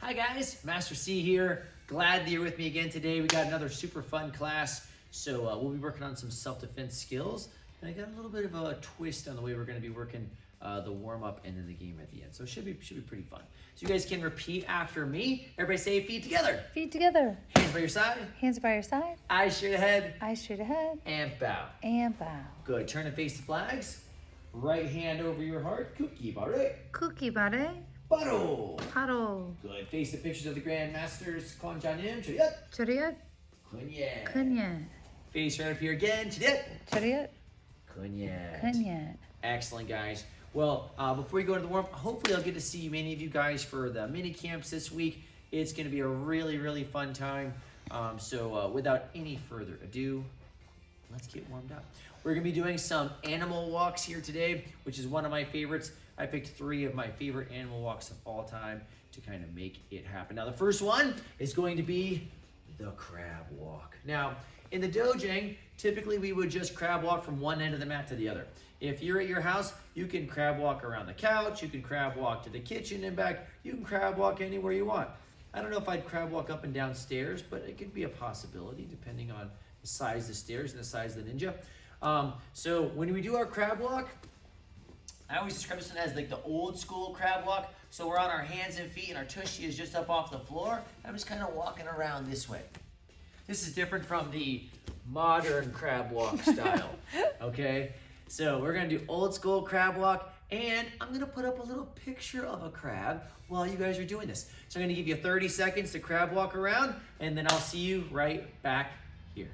Hi guys, Master C here. Glad that you're with me again today. We got another super fun class. So we'll be working on some self-defense skills. And I got a little bit of a twist on the way we're going to be working the warm-up and then the game at the end. So it should be pretty fun. So you guys can repeat after me. Everybody say feet together. Feet together. Hands by your side. Hands by your side. Eyes straight ahead. Eyes straight ahead. And bow. And bow. Good. Turn and face the flags. Right hand over your heart. Cookie bare. Cookie bare. Baro. Paddle. Good. Face the pictures of the Grandmasters. Konjanim. Chariot. Chariot. Kunyet. Kunyet. Face right up here again. Chariot. Chariot. Kunyet. Kunyet. Excellent, guys. Well, before we go to the warm-up, hopefully I'll get to see many of you guys for the mini camps this week. It's going to be a really fun time. So without any further ado, let's get warmed up. We're going to be doing some animal walks here today, which is one of my favorites. I picked 3 of my favorite animal walks of all time to kind of make it happen. Now, the first one is going to be the crab walk. Now, in the dojang, typically we would just crab walk from one end of the mat to the other. If you're at your house, you can crab walk around the couch, you can crab walk to the kitchen and back, you can crab walk anywhere you want. I don't know if I'd crab walk up and down stairs, but it could be a possibility depending on the size of the stairs and the size of the ninja. So when we do our crab walk, I always describe this one as like the old school crab walk. So we're on our hands and feet and our tushy is just up off the floor. I'm just kind of walking around this way. This is different from the modern crab walk style, okay? So we're gonna do old school crab walk, and I'm gonna put up a little picture of a crab while you guys are doing this. So I'm gonna give you 30 seconds to crab walk around, and then I'll see you right back here.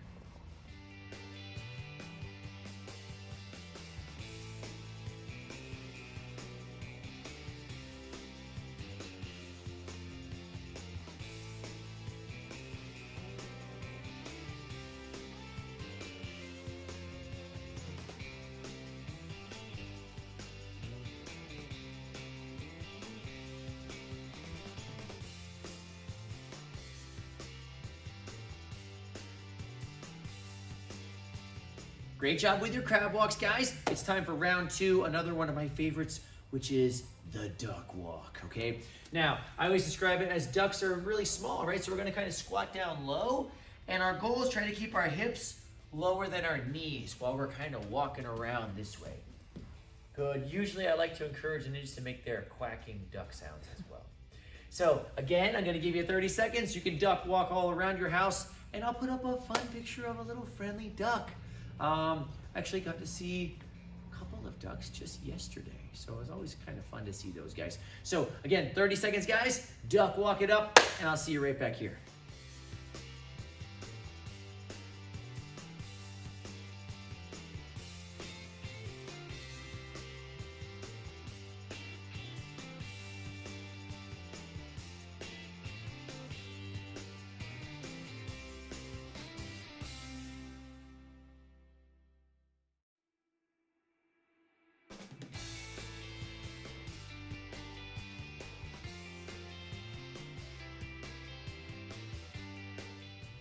Great job with your crab walks, guys. It's time for round 2, another one of my favorites, which is the duck walk, okay? Now, I always describe it as ducks are really small, right? So we're gonna kind of squat down low, and our goal is trying to keep our hips lower than our knees while we're kind of walking around this way. Good. Usually I like to encourage the ninjas to make their quacking duck sounds as well. So again, I'm gonna give you 30 seconds. You can duck walk all around your house, and I'll put up a fun picture of a little friendly duck. Actually got to see a couple of ducks just yesterday, so it was always kind of fun to see those guys. So again, 30 seconds, guys. Duck walk it up, and I'll see you right back here.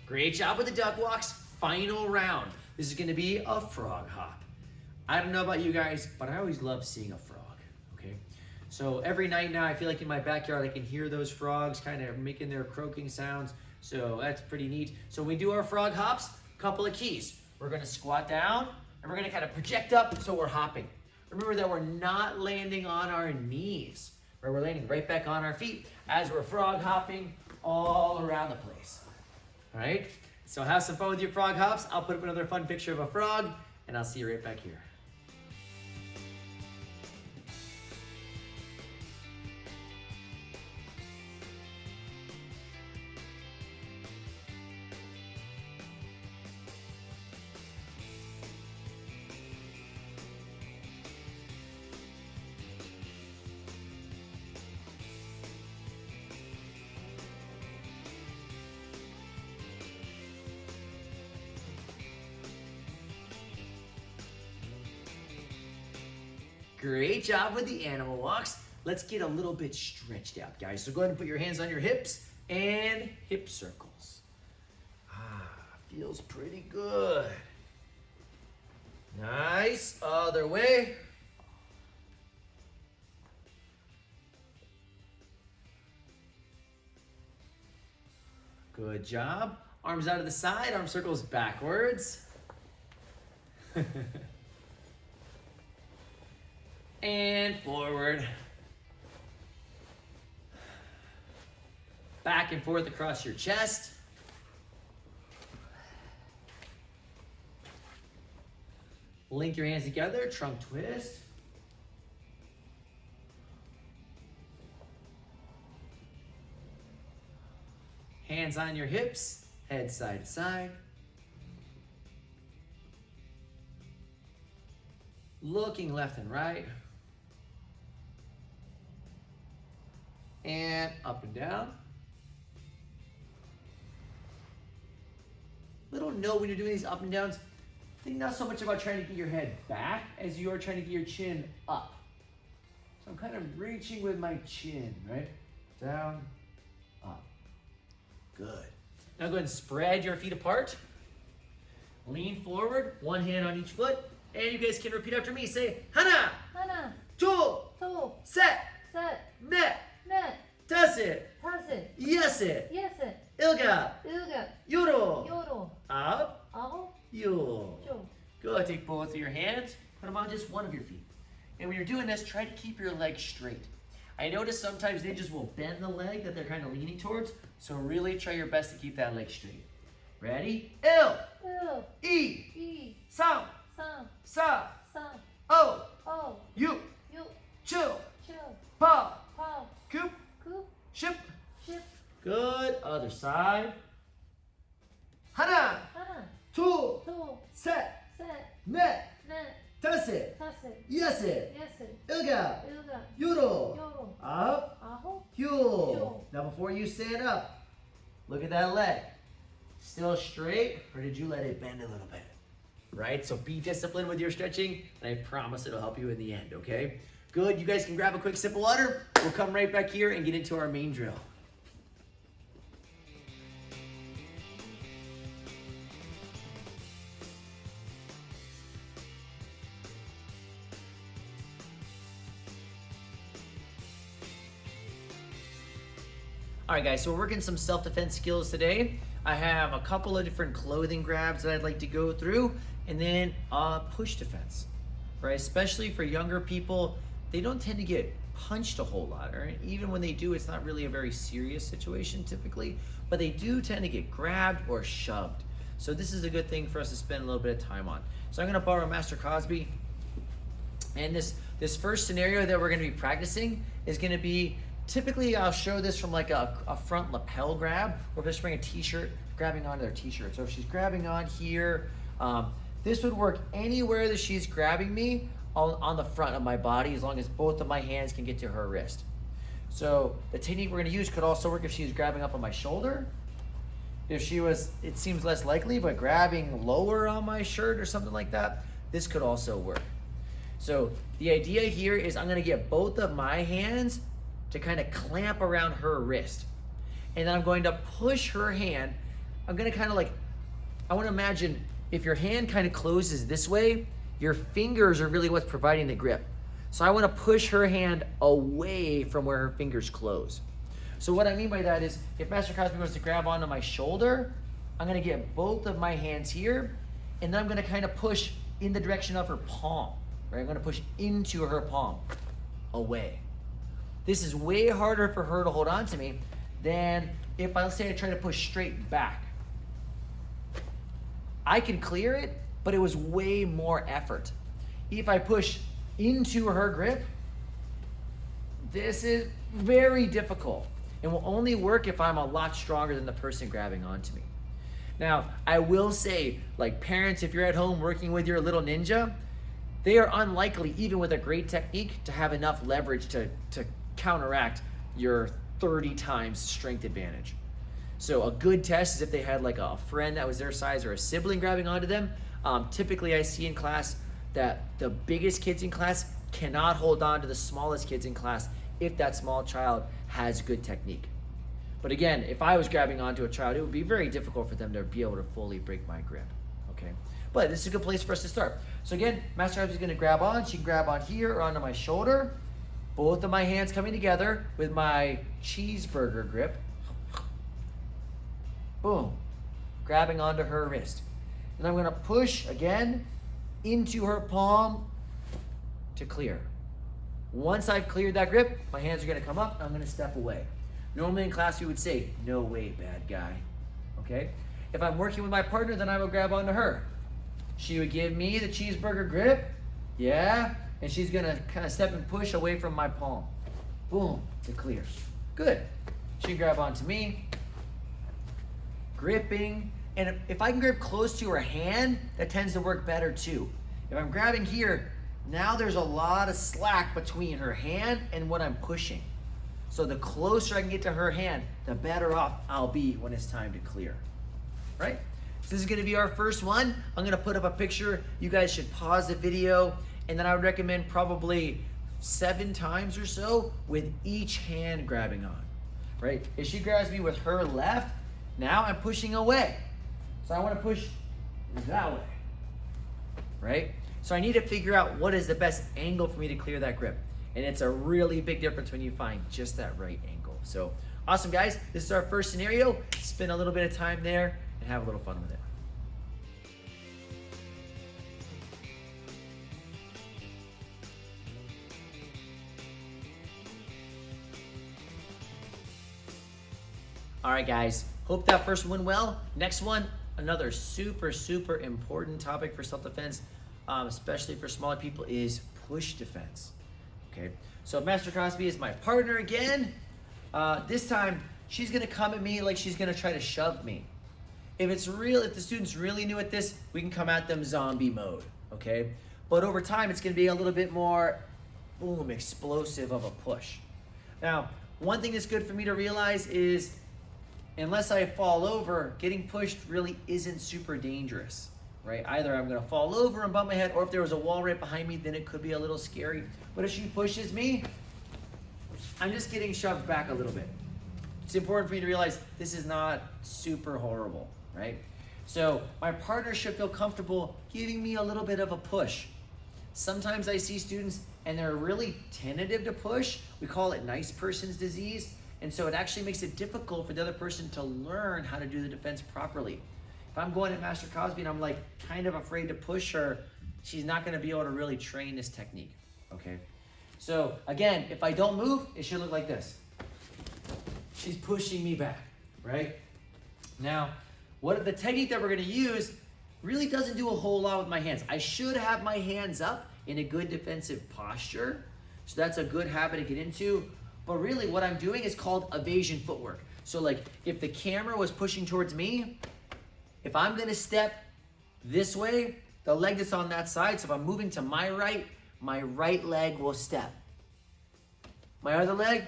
Great job with the duck walks. Final round. This is gonna be a frog hop. I don't know about you guys, but I always love seeing a frog, okay? So every night now, I feel like in my backyard, I can hear those frogs kind of making their croaking sounds. So that's pretty neat. So when we do our frog hops, couple of keys. We're gonna squat down, and we're gonna kind of project up so we're hopping. Remember that we're not landing on our knees, right? We're landing right back on our feet as we're frog hopping all around the place. All right, so have some fun with your frog hops. I'll put up another fun picture of a frog, and I'll see you right back here. Great job with the animal walks. Let's get a little bit stretched out, guys. So go ahead and put your hands on your hips and hip circles. Feels pretty good. Nice. Other way. Good job. Arms out to the side, arm circles backwards. And forward. Back and forth across your chest. Link your hands together, trunk twist. Hands on your hips, head side to side. Looking left and right. And up and down. Little note when you're doing these up and downs, think not so much about trying to get your head back as you are trying to get your chin up. So I'm kind of reaching with my chin, right? Down, up. Good. Now go ahead and spread your feet apart. Lean forward, one hand on each foot. And you guys can repeat after me. Say, 하나, 하나, 둘, 둘, 셋, 셋, 넷, 넷, 다섯, 다섯, 여섯, 여섯, 일곱, 일곱, 여덟, 여덟, 아홉, 아홉, 열. 열. Good. Take both of your hands, put them on just one of your feet. And when you're doing this, try to keep your legs straight. I notice sometimes they just will bend the leg that they're kind of leaning towards, so really try your best to keep that leg straight. Ready? 1, 1, 2, 2, 3, 3, 4, 4, 5, 5, 6, 6, 7, 7, 8, 8, 9, 9, 10. 10. Good. Other side. 하나, 하나, 둘, 둘, 셋, 셋, 넷, 넷, 다섯, 다섯, 여섯, 여섯, 일곱, 일곱, 여덟, 여덟, 아홉, 아홉, 열. Now before you stand up, look at that leg. Still straight, or did you let it bend a little bit? Right? So be disciplined with your stretching, and I promise it'll help you in the end, okay? Good. You guys can grab a quick sip of water. We'll come right back here and get into our main drill. All right, guys, so we're working some self-defense skills today. I have a couple of different clothing grabs that I'd like to go through, and then push defense, right? Especially for younger people, they don't tend to get punched a whole lot, right? Even when they do, it's not really a very serious situation typically, but they do tend to get grabbed or shoved. So this is a good thing for us to spend a little bit of time on. So I'm gonna borrow Master Cosby, and this first scenario that we're gonna be practicing is gonna be, typically I'll show this from like a front lapel grab, or if they're wearing a t-shirt, grabbing onto their t-shirt. So if she's grabbing on here, this would work anywhere that she's grabbing me on the front of my body, as long as both of my hands can get to her wrist. So the technique we're gonna use could also work if she's grabbing up on my shoulder. If she was, it seems less likely, but grabbing lower on my shirt or something like that, this could also work. So the idea here is I'm gonna get both of my hands to kind of clamp around her wrist. And then I'm going to push her hand. I'm gonna kind of like, I wanna imagine if your hand kind of closes this way, your fingers are really what's providing the grip. So I wanna push her hand away from where her fingers close. So what I mean by that is, if Master Cosby wants to grab onto my shoulder, I'm gonna get both of my hands here, and then I'm gonna kind of push in the direction of her palm, right? I'm gonna push into her palm, away. This is way harder for her to hold on to me than if let's say I try to push straight back. I can clear it, but it was way more effort. If I push into her grip, this is very difficult and will only work if I'm a lot stronger than the person grabbing onto me. Now, I will say, like parents, if you're at home working with your little ninja, they are unlikely, even with a great technique, to have enough leverage to counteract your 30 times strength advantage. So a good test is if they had like a friend that was their size or a sibling grabbing onto them. Typically I see in class that the biggest kids in class cannot hold on to the smallest kids in class if that small child has good technique. But again, if I was grabbing onto a child, it would be very difficult for them to be able to fully break my grip, okay? But this is a good place for us to start. So again, Master Cosby is gonna grab on. She can grab on here or onto my shoulder. Both of my hands coming together with my cheeseburger grip. Boom. Grabbing onto her wrist. And I'm gonna push again into her palm to clear. Once I've cleared that grip, my hands are gonna come up, I'm gonna step away. Normally in class we would say, no way, bad guy, okay? If I'm working with my partner, then I will grab onto her. She would give me the cheeseburger grip, yeah, and she's gonna kind of step and push away from my palm. Boom, to clear. Good. She grab onto me, gripping, and if I can grip close to her hand, that tends to work better too. If I'm grabbing here, now there's a lot of slack between her hand and what I'm pushing. So the closer I can get to her hand, the better off I'll be when it's time to clear, right? So this is gonna be our first one. I'm gonna put up a picture. You guys should pause the video, and then I would recommend probably 7 times or so with each hand grabbing on, right? If she grabs me with her left, now I'm pushing away. So I wanna push that way, right? So I need to figure out what is the best angle for me to clear that grip. And it's a really big difference when you find just that right angle. So awesome, guys. This is our first scenario. Spend a little bit of time there and have a little fun with it. All right, guys. Hope that first one went well. Next one, another super important topic for self-defense, especially for smaller people, is push defense. Okay, so Master Crosby is my partner again. This time, she's gonna come at me like she's gonna try to shove me. If the student's really new at this, we can come at them zombie mode, okay? But over time, it's gonna be a little bit more, boom, explosive of a push. Now, one thing that's good for me to realize is, unless I fall over, getting pushed really isn't super dangerous, right? Either I'm gonna fall over and bump my head, or if there was a wall right behind me, then it could be a little scary. But if she pushes me, I'm just getting shoved back a little bit. It's important for me to realize this is not super horrible, right? So my partner should feel comfortable giving me a little bit of a push. Sometimes I see students and they're really tentative to push. We call it nice person's disease. And so it actually makes it difficult for the other person to learn how to do the defense properly. If I'm going at Master Cosby and I'm like kind of afraid to push her, she's not gonna be able to really train this technique, okay? So again, if I don't move, it should look like this. She's pushing me back, right? Now, the technique that we're gonna use really doesn't do a whole lot with my hands. I should have my hands up in a good defensive posture. So that's a good habit to get into. But really what I'm doing is called evasion footwork. So like if the camera was pushing towards me, if I'm gonna step this way, the leg that's on that side, so if I'm moving to my right leg will step. My other leg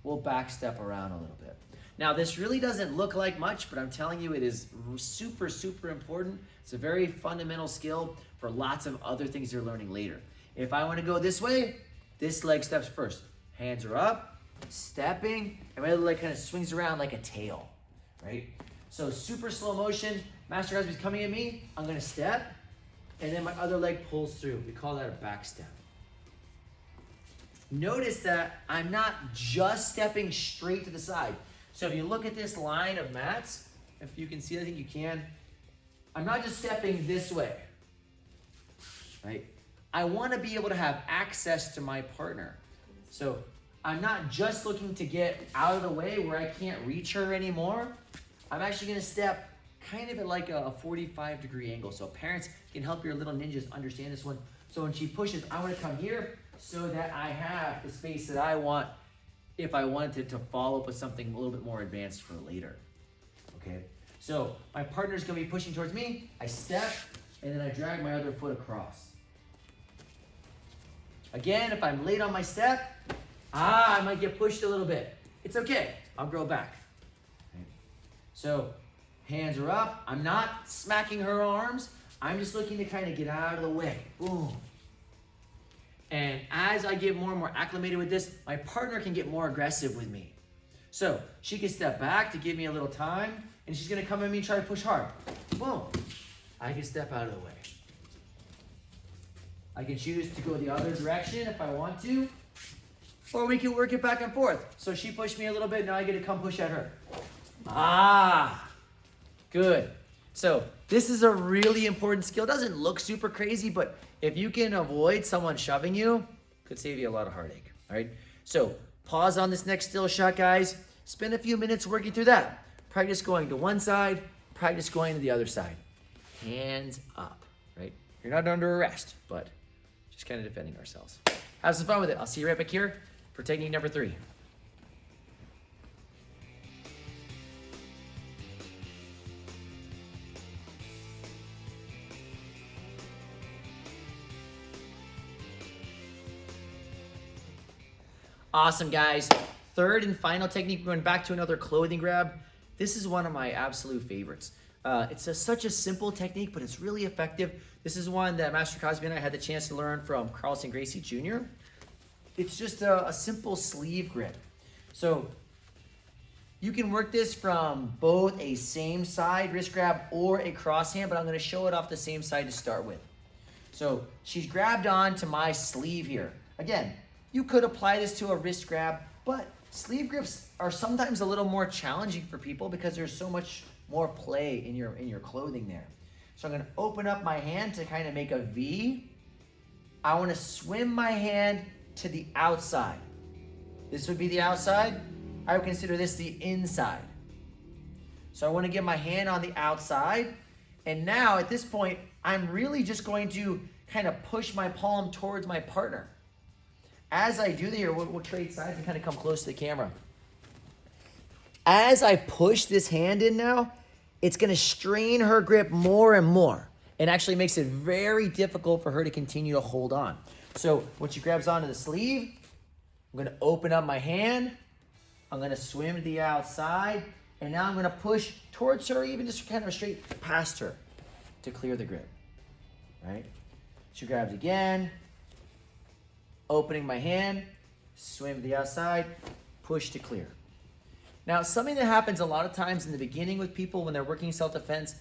will back step around a little bit. Now this really doesn't look like much, but I'm telling you it is super important. It's a very fundamental skill for lots of other things you're learning later. If I wanna go this way, this leg steps first. Hands are up, stepping, and my other leg kind of swings around like a tail, right? So super slow motion. Master Cosby's coming at me, I'm gonna step, and then my other leg pulls through. We call that a back step. Notice that I'm not just stepping straight to the side. So if you look at this line of mats, if you can see, I think you can, I'm not just stepping this way, right? I wanna be able to have access to my partner. So I'm not just looking to get out of the way where I can't reach her anymore. I'm actually gonna step kind of at like a 45-degree angle. So parents can help your little ninjas understand this one. So when she pushes, I wanna come here so that I have the space that I want if I wanted to follow up with something a little bit more advanced for later, okay? So my partner's gonna be pushing towards me, I step, and then I drag my other foot across. Again, if I'm late on my step, I might get pushed a little bit. It's okay, I'll grow back. Okay. So hands are up, I'm not smacking her arms, I'm just looking to kind of get out of the way, boom. And as I get more and more acclimated with this, my partner can get more aggressive with me. So she can step back to give me a little time, and she's gonna come at me and try to push hard. Boom, I can step out of the way. I can choose to go the other direction if I want to, or we can work it back and forth. So she pushed me a little bit, now I get to come push at her. Ah, good. So this is a really important skill. It doesn't look super crazy, but if you can avoid someone shoving you, could save you a lot of heartache, all right? So pause on this next still shot, guys. Spend a few minutes working through that. Practice going to one side, practice going to the other side. Hands up, right? You're not under arrest, but just kind of defending ourselves. Have some fun with it. I'll see you right back here for technique number 3. Awesome, guys. Third and final technique, we're going back to another clothing grab. This is one of my absolute favorites. It's such a simple technique, but it's really effective. This is one that Master Cosby and I had the chance to learn from Carlson Gracie Jr. It's just a simple sleeve grip. So you can work this from both a same side wrist grab or a cross hand, but I'm going to show it off the same side to start with. So she's grabbed on to my sleeve here. Again, you could apply this to a wrist grab, but sleeve grips are sometimes a little more challenging for people because there's so much more play in your clothing there. So I'm going to open up my hand to kind of make a V. I want to swim my hand to the outside. This would be the outside. I would consider this the inside. So I want to get my hand on the outside. And now at this point, I'm really just going to kind of push my palm towards my partner. As I do here, we'll trade sides and kind of come close to the camera. As I push this hand in now, it's going to strain her grip more and more. It actually makes it very difficult for her to continue to hold on. So when she grabs onto the sleeve, I'm going to open up my hand. I'm going to swim to the outside. And now I'm going to push towards her, even just kind of straight past her to clear the grip. Right? She grabs again. Opening my hand, swim to the outside, push to clear. Now, something that happens a lot of times in the beginning with people when they're working self-defense,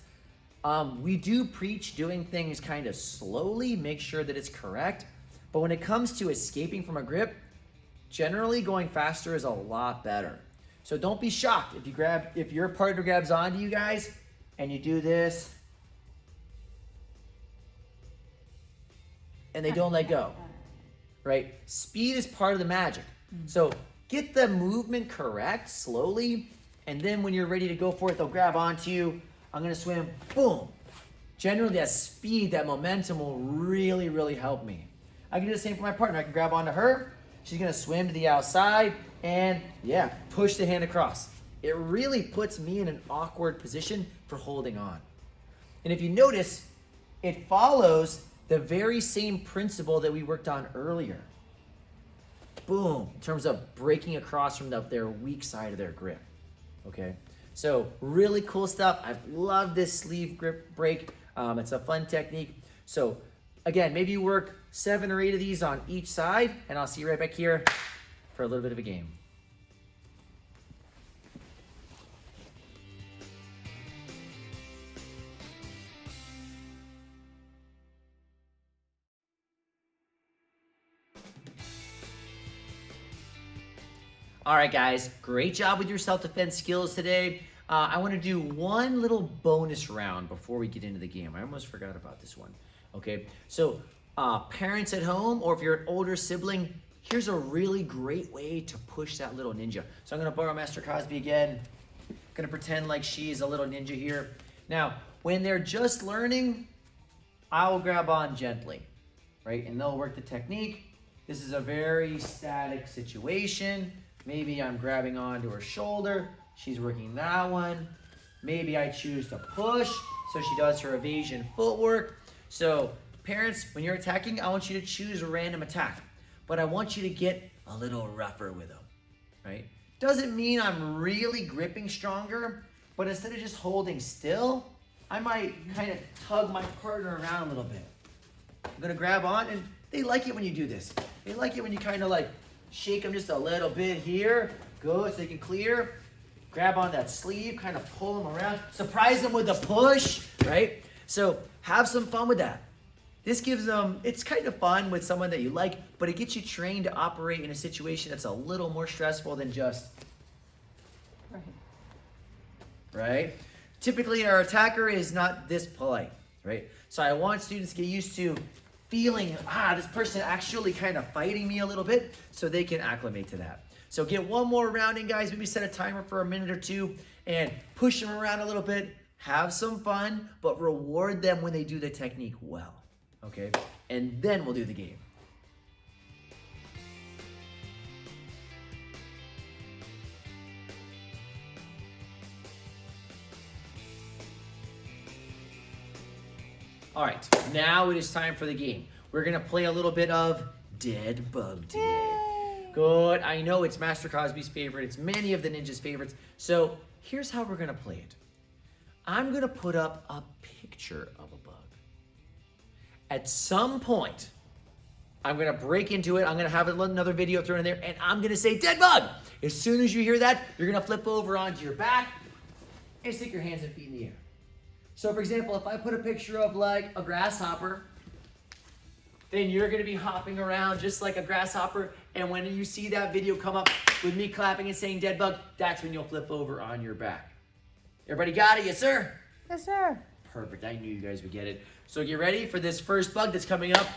we do preach doing things kind of slowly, make sure that it's correct. But when it comes to escaping from a grip, generally going faster is a lot better. So don't be shocked if your partner grabs onto you guys and you do this and they don't let go. Right? Speed is part of the magic. So get the movement correct slowly, and then when you're ready to go for it, they'll grab onto you. I'm going to swim, boom. Generally, that speed, that momentum will really, really help me. I can do the same for my partner. I can grab onto her. She's going to swim to the outside and, yeah, push the hand across. It really puts me in an awkward position for holding on. And if you notice, it follows the very same principle that we worked on earlier. Boom, in terms of breaking across from their weak side of their grip. Okay, so really cool stuff. I love this sleeve grip break. It's a fun technique. So again, maybe you work 7 or 8 of these on each side, and I'll see you right back here for a little bit of a game. All right, guys, great job with your self-defense skills today. I want to do one little bonus round before we get into the game. I almost forgot about this one. Okay, so parents at home, or if you're an older sibling, here's a really great way to push that little ninja. So I'm going to borrow Master Cosby again. I'm going to pretend like she's a little ninja here. Now, when they're just learning, I will grab on gently, right? And they'll work the technique. This is a very static situation. Maybe I'm grabbing onto her shoulder. She's working that one. Maybe I choose to push, so she does her evasion footwork. So parents, when you're attacking, I want you to choose a random attack. But I want you to get a little rougher with them, right? Doesn't mean I'm really gripping stronger, but instead of just holding still, I might kind of tug my partner around a little bit. I'm gonna grab on, and they like it when you do this. They like it when you kind of like shake them just a little bit here. Good, so they can clear. Grab on that sleeve, kind of pull them around. Surprise them with a push, right? So have some fun with that. This gives them, it's kind of fun with someone that you like, but it gets you trained to operate in a situation that's a little more stressful than just Right. right? Typically, our attacker is not this polite, right? So I want students to get used to feeling, this person actually kind of fighting me a little bit so they can acclimate to that. So get one more round in, guys. Maybe set a timer for a minute or two and push them around a little bit. Have some fun, but reward them when they do the technique well, okay? And then we'll do the game. All right, now it is time for the game. We're gonna play a little bit of Dead Bug today. Yay. Good, I know it's Master Cosby's favorite. It's many of the ninjas' favorites. So here's how we're gonna play it. I'm gonna put up a picture of a bug. At some point, I'm gonna break into it. I'm gonna have another video thrown in there, and I'm gonna say dead bug. As soon as you hear that, you're gonna flip over onto your back and stick your hands and feet in the air. So for example, if I put a picture of like a grasshopper, then you're gonna be hopping around just like a grasshopper. And when you see that video come up with me clapping and saying dead bug, that's when you'll flip over on your back. Everybody got it? Yes, sir? Yes, sir. Perfect, I knew you guys would get it. So get ready for this first bug that's coming up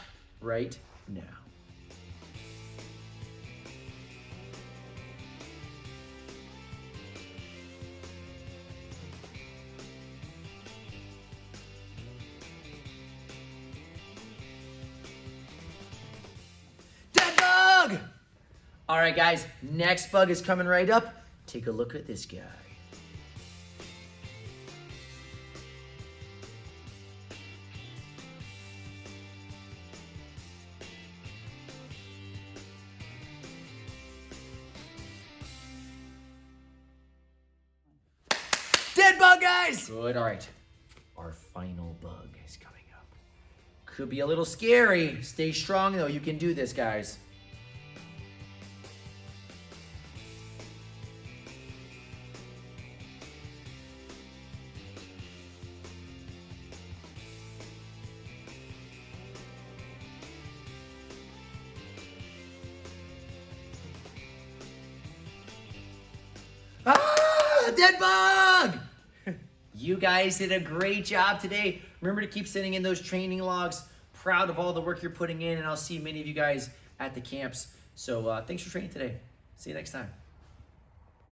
right now. Dead bug! All right, guys, next bug is coming right up. Take a look at this guy. Dead bug, guys! Good, all right. Our final bug is coming up. Could be a little scary. Stay strong, though. You can do this, guys. Dead bug! You guys did a great job today. Remember to keep sending in those training logs. Proud of all the work you're putting in, and I'll see many of you guys at the camps. So thanks for training today. See you next time.